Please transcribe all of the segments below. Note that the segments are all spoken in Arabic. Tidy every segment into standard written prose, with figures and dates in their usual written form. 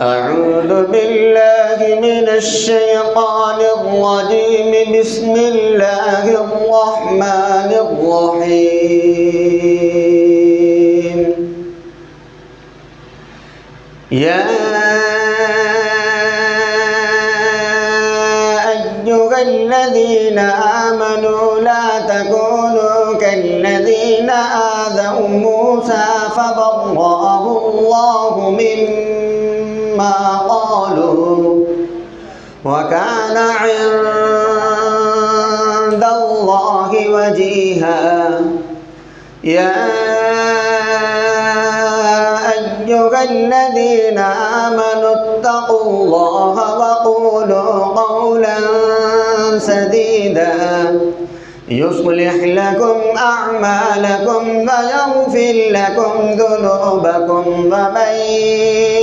أعوذ بالله من الشيطان الرجيم. بسم الله الرحمن الرحيم. يا أيها الذين آمنوا لا تكونوا كالذين آذوا موسى فبرأه الله مما قالوا وكان عند الله وجيها. يا أيها الذين آمنوا اتقوا الله وقولوا قولا سديدا يصلح لكم أعمالكم ويغفر لكم ذنوبكم ومن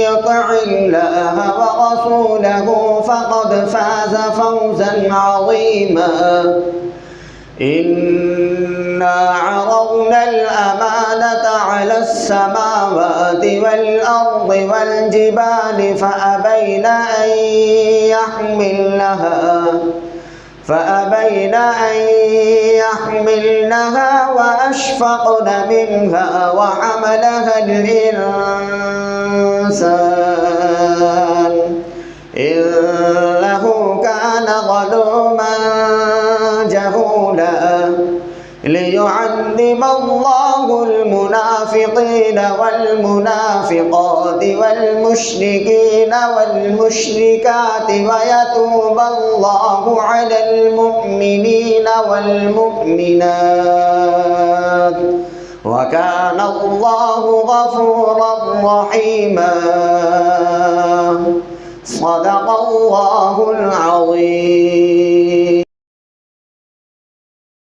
يطع الله ورسوله فقد فاز فوزا عظيما. إنا عرضنا الأمانة على السماوات والأرض والجبال فأبين أن يحملنها وأشفقن منها وحملها الإنسان إنه كان ظلوما جهولا. ليعذب الله المنافقين والمنافقات والمشركين والمشركات ويتوب الله على المؤمنين والمؤمنات وكان الله غفورا رحيما. صدق الله العظيم.